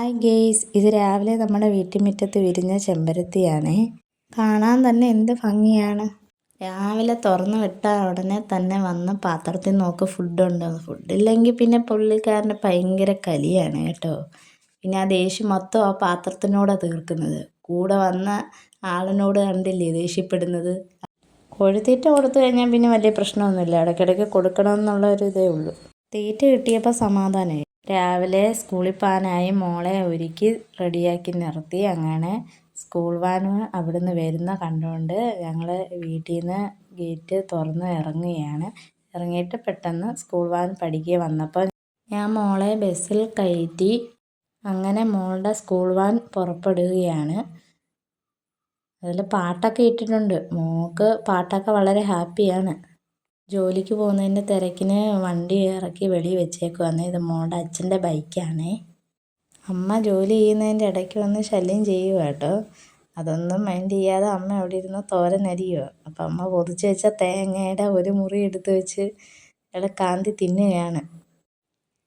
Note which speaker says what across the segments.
Speaker 1: Hi guys, ഇത് രാവിലെ നമ്മുടെ വീട്ടുമുറ്റത്ത് വിരിഞ്ഞ ചെമ്പരത്തിയാണേ. കാണാൻ തന്നെ എന്ത് ഭംഗിയാണ്. രാവിലെ തുറന്നു വിട്ടാൽ ഉടനെ തന്നെ വന്ന് പാത്രത്തിൽ നോക്ക് ഫുഡുണ്ടോ. ഫുഡില്ലെങ്കിൽ പിന്നെ പുള്ളിക്കാരന് ഭയങ്കര കലിയാണ് കേട്ടോ. പിന്നെ ആ ദേഷ്യം മൊത്തം ആ പാത്രത്തിനോടാണ് തീർക്കുന്നത്. കൂടെ വന്ന ആളിനോട് കണ്ടില്ലേ ദേഷ്യപ്പെടുന്നത്. കോഴിത്തീറ്റ കൊടുത്തു കഴിഞ്ഞാൽ പിന്നെ വലിയ പ്രശ്നമൊന്നുമില്ല. ഇടയ്ക്കിടയ്ക്ക് കൊടുക്കണമെന്നുള്ള ഒരു ഇതേ ഉള്ളൂ. തീറ്റ കിട്ടിയപ്പോൾ സമാധാനമായി. രാവിലെ സ്കൂളിൽ പോകാനായി മോളെ ഒരുക്കി റെഡിയാക്കി നിർത്തി. അങ്ങനെ സ്കൂൾ വാൻ അവിടുന്ന് വരുന്ന കണ്ടുകൊണ്ട് ഞങ്ങൾ വീട്ടിൽ നിന്ന് ഗേറ്റ് തുറന്ന് ഇറങ്ങുകയാണ്. ഇറങ്ങിയിട്ട് പെട്ടെന്ന് സ്കൂൾ വാൻ പഠിക്കുക വന്നപ്പോൾ ഞാൻ മോളെ ബസ്സിൽ കയറ്റി. അങ്ങനെ മോളുടെ സ്കൂൾ വാൻ പുറപ്പെടുകയാണ്. അതിൽ പാട്ടൊക്കെ ഇട്ടിട്ടുണ്ട്. മോൾക്ക് പാട്ടൊക്കെ വളരെ ഹാപ്പിയാണ്. ജോലിക്ക് പോകുന്നതിൻ്റെ തിരക്കിന് വണ്ടി ഇറക്കി വെളിയിൽ വെച്ചേക്കുവാണ്. ഇത് മോളുടെ അച്ഛൻ്റെ ബൈക്കാണേ. അമ്മ ജോലി ചെയ്യുന്നതിൻ്റെ ഇടയ്ക്ക് വന്ന് ശല്യം ചെയ്യുക കേട്ടോ. അതൊന്നും മൈൻഡ് ചെയ്യാതെ അമ്മ അവിടെ ഇരുന്ന് തോരൻ അരിയുക. അപ്പം അമ്മ പൊതിച്ച് വെച്ച തേങ്ങയുടെ ഒരു മുറി എടുത്ത് വെച്ച് കാന്തി തിന്നുകയാണ്.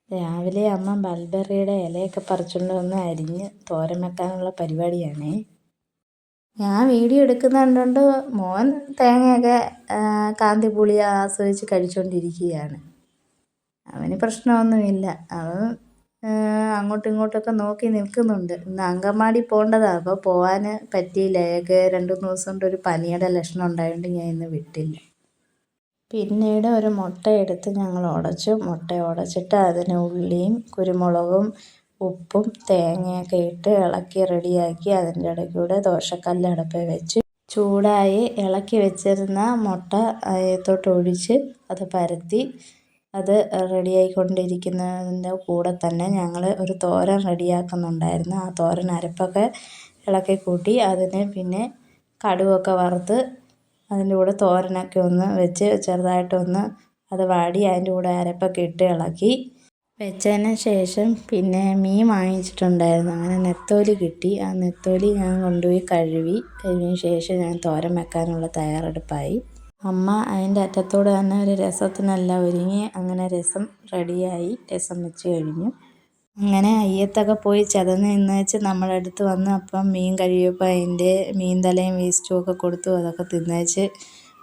Speaker 1: രാവിലെ അമ്മ മൾബറിയുടെ ഇലയൊക്കെ പറിച്ചുകൊണ്ട് വന്ന് അരിഞ്ഞ് തോരൻ വെക്കാനുള്ള പരിപാടിയാണേ. ഞാൻ വീഡിയോ എടുക്കുന്ന കണ്ടുകൊണ്ട് മോൻ തേങ്ങയൊക്കെ കാന്തി പുളി ആസ്വദിച്ച് കഴിച്ചുകൊണ്ടിരിക്കുകയാണ്. അവന് പ്രശ്നമൊന്നുമില്ല. അവൻ അങ്ങോട്ടും ഇങ്ങോട്ടൊക്കെ നോക്കി നിൽക്കുന്നുണ്ട്. ഇന്ന് അങ്കൻവാടി പോകേണ്ടതാണ്. അപ്പോൾ പോകാൻ പറ്റിയില്ല. അയാൾക്ക് 2-3 ദിവസം കൊണ്ട് ഒരു പനിയുടെ ലക്ഷണം ഉണ്ടായതുകൊണ്ട് ഞാൻ ഇന്ന് വിട്ടില്ല. പിന്നീട് ഒരു മുട്ട എടുത്ത് ഞങ്ങൾ ഉടച്ചു. മുട്ട ഉടച്ചിട്ട് അതിന് ഉള്ളിയും കുരുമുളകും ഉപ്പും തേങ്ങയൊക്കെ ഇട്ട് ഇളക്കി റെഡിയാക്കി. അതിൻ്റെ ഇടയ്ക്കൂടെ ദോശക്കല്ല് അടുപ്പിൽ വെച്ച് ചൂടായി ഇളക്കി വെച്ചിരുന്ന മുട്ട അതിനകത്തോട്ട് ഒഴിച്ച് അത് പരത്തി. അത് റെഡിയായിക്കൊണ്ടിരിക്കുന്നതിൻ്റെ കൂടെ തന്നെ ഞങ്ങൾ ഒരു തോരൻ റെഡിയാക്കുന്നുണ്ടായിരുന്നു. ആ തോരൻ അരപ്പൊക്കെ ഇളക്കി കൂട്ടി. അതിന് പിന്നെ കടുകൊക്കെ വറുത്ത് അതിൻ്റെ കൂടെ തോരനൊക്കെ ഒന്ന് വെച്ച് ചെറുതായിട്ടൊന്ന് അത് വാടി അതിൻ്റെ കൂടെ അരപ്പൊക്കെ ഇട്ട് ഇളക്കി വെച്ചതിന് ശേഷം പിന്നെ മീൻ വാങ്ങിച്ചിട്ടുണ്ടായിരുന്നു. അങ്ങനെ നെത്തോലി കിട്ടി. ആ നെത്തോലി ഞാൻ കൊണ്ടുപോയി കഴിഞ്ഞ ശേഷം ഞാൻ തോരൻ വെക്കാനുള്ള തയ്യാറെടുപ്പായി. അമ്മ അതിൻ്റെ അറ്റത്തോടെ തന്നെ ഒരു രസത്തിനെല്ലാം ഒരുങ്ങി. അങ്ങനെ രസം റെഡിയായി. രസം വെച്ച് കഴിഞ്ഞു. അങ്ങനെ അയ്യത്തൊക്കെ പോയി ചതന്ന് നിന്ന് വെച്ച് നമ്മളടുത്ത് വന്ന് അപ്പം മീൻ കഴുകിയപ്പോൾ അതിൻ്റെ മീൻ തലയും വേസ്റ്റും ഒക്കെ കൊടുത്തു. അതൊക്കെ തിന്നേച്ച്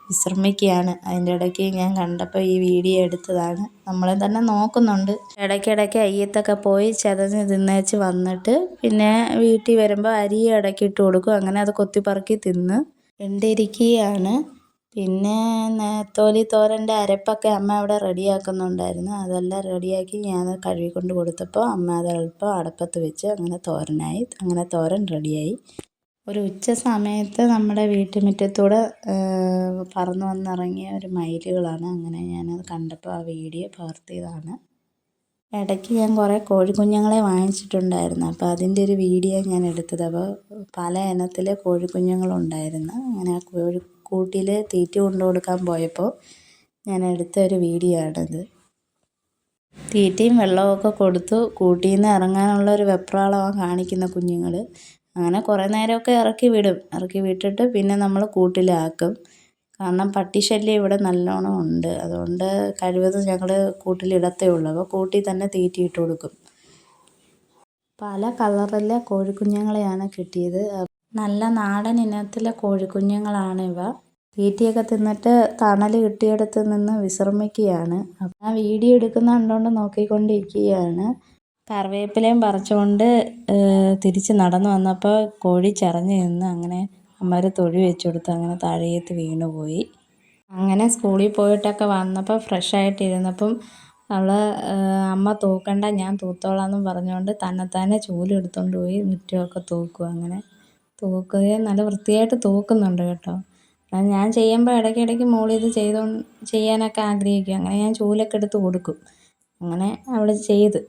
Speaker 1: വിശ്രമിക്കുകയാണ്. അതിൻ്റെ ഇടയ്ക്ക് ഞാൻ കണ്ടപ്പോൾ ഈ വീഡിയോ എടുത്തതാണ്. നമ്മളെ തന്നെ നോക്കുന്നുണ്ട്. ഇടയ്ക്കിടയ്ക്ക് അയ്യത്തൊക്കെ പോയി ചതഞ്ഞ് തിന്നേച്ച് വന്നിട്ട് പിന്നെ വീട്ടിൽ വരുമ്പോൾ അരി ഇടയ്ക്ക് ഇട്ട് കൊടുക്കും. അങ്ങനെ അത് കൊത്തിപ്പറക്കി തിന്ന് കണ്ടിരിക്കുകയാണ്. പിന്നെ നെത്തോലി തോരൻ്റെ അരപ്പൊക്കെ അമ്മ അവിടെ റെഡിയാക്കുന്നുണ്ടായിരുന്നു. അതെല്ലാം റെഡിയാക്കി ഞാൻ കഴുകിക്കൊണ്ട് കൊടുത്തപ്പോൾ അമ്മ അത് എളുപ്പം അടുപ്പത്ത് വെച്ച് അങ്ങനെ തോരനായി. അങ്ങനെ തോരൻ റെഡിയായി. ഒരു ഉച്ച സമയത്ത് നമ്മുടെ വീട്ടുമുറ്റത്തൂടെ പറന്ന് വന്നിറങ്ങിയ ഒരു മയിലുകളാണ്. അങ്ങനെ ഞാനത് കണ്ടപ്പോൾ ആ വീഡിയോ പകർത്തിയതാണ്. ഇടയ്ക്ക് ഞാൻ കുറേ കോഴിക്കുഞ്ഞുങ്ങളെ വാങ്ങിച്ചിട്ടുണ്ടായിരുന്നു. അപ്പോൾ അതിൻ്റെ ഒരു വീഡിയോ ഞാൻ എടുത്തത്. അപ്പോൾ പല ഇനത്തിലെ കോഴിക്കുഞ്ഞുങ്ങളുണ്ടായിരുന്നു. അങ്ങനെ ആ കോഴിക്കൂട്ടിൽ തീറ്റ കൊണ്ടു കൊടുക്കാൻ പോയപ്പോൾ ഞാൻ എടുത്ത ഒരു വീഡിയോ ആണിത്. തീറ്റയും വെള്ളമൊക്കെ കൊടുത്തു കൂട്ടിൽ നിന്ന് ഇറങ്ങാനുള്ള ഒരു വെപ്രാളമാണ് കാണിക്കുന്ന കുഞ്ഞുങ്ങൾ. അങ്ങനെ കുറേ നേരമൊക്കെ ഇറക്കി വിടും. ഇറക്കി വിട്ടിട്ട് പിന്നെ നമ്മൾ കൂട്ടിലാക്കും. കാരണം പട്ടിശല്യം ഇവിടെ നല്ലോണം ഉണ്ട്. അതുകൊണ്ട് കഴിവതും ഞങ്ങൾ കൂട്ടിലിടത്തേ ഉള്ളൂ. അപ്പോൾ കൂട്ടിൽ തന്നെ തീറ്റ ഇട്ട് കൊടുക്കും. പല കളറിലെ കോഴിക്കുഞ്ഞുങ്ങളെയാണ് കിട്ടിയത്. നല്ല നാടൻ ഇനത്തിലെ കോഴിക്കുഞ്ഞുങ്ങളാണ് ഇവ. തീറ്റയൊക്കെ തിന്നിട്ട് തണൽ കിട്ടിയിടത്ത് നിന്ന് വിശ്രമിക്കുകയാണ്. അപ്പം ആ വീഡിയോ എടുക്കുന്ന കണ്ടുകൊണ്ട് നോക്കിക്കൊണ്ടിരിക്കുകയാണ്. കറിവേപ്പിലയും പറിച്ചുകൊണ്ട് തിരിച്ച് നടന്നു വന്നപ്പോൾ കോഴി ചറഞ്ഞ് നിന്ന്. അങ്ങനെ അമ്മ ഒരു തൊഴി വെച്ച് കൊടുത്ത്. അങ്ങനെ താഴേത്ത് വീണുപോയി. അങ്ങനെ സ്കൂളിൽ പോയിട്ടൊക്കെ വന്നപ്പോൾ ഫ്രഷായിട്ടിരുന്നപ്പം അമ്മ തൂക്കണ്ട ഞാൻ തൂത്തോളാം എന്നും പറഞ്ഞുകൊണ്ട് തന്നെത്താനെ ചൂലെടുത്തുകൊണ്ട് പോയി മുറ്റമൊക്കെ തൂക്കുക. അങ്ങനെ തൂക്കുകയും നല്ല വൃത്തിയായിട്ട് തൂക്കുന്നുണ്ട് കേട്ടോ. ഞാൻ ചെയ്യുമ്പോൾ ഇടയ്ക്കിടയ്ക്ക് മോളിത് ചെയ്യാനൊക്കെ ആഗ്രഹിക്കും. അങ്ങനെ ഞാൻ ചൂലൊക്കെ എടുത്ത് കൊടുക്കും. അങ്ങനെ അവൾ ചെയ്ത്.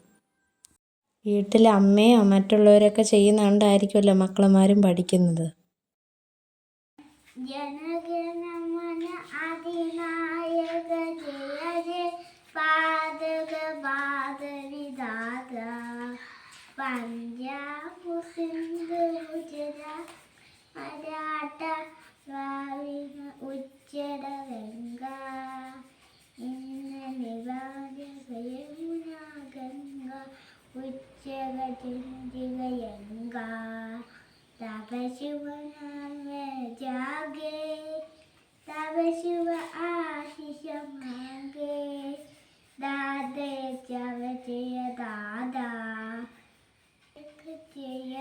Speaker 1: വീട്ടിൽ അമ്മയോ മറ്റുള്ളവരൊക്കെ ചെയ്യുന്നത് കൊണ്ടായിരിക്കുമല്ലോ മക്കളമാരും പഠിക്കുന്നത്.
Speaker 2: ജനഗണമന അതിനായക ജയ ജയ പാദക പാദവിദാത പഞ്ചാബ് സിന്ധു ഗുജറാത്ത് മരാഠ ദ്രാവിഡ ഉച്ചര ഗംഗ യമുന ഗംഗ ഉച്ചക ചന്ദ്രിക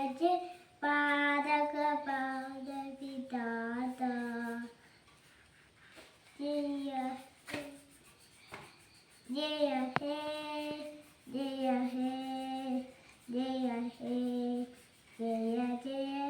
Speaker 2: ജയ പാദക പാദവിദാത ജയ ജയ ഹേ ജയ ഹേ ജയ ഹേ ജയ ജയ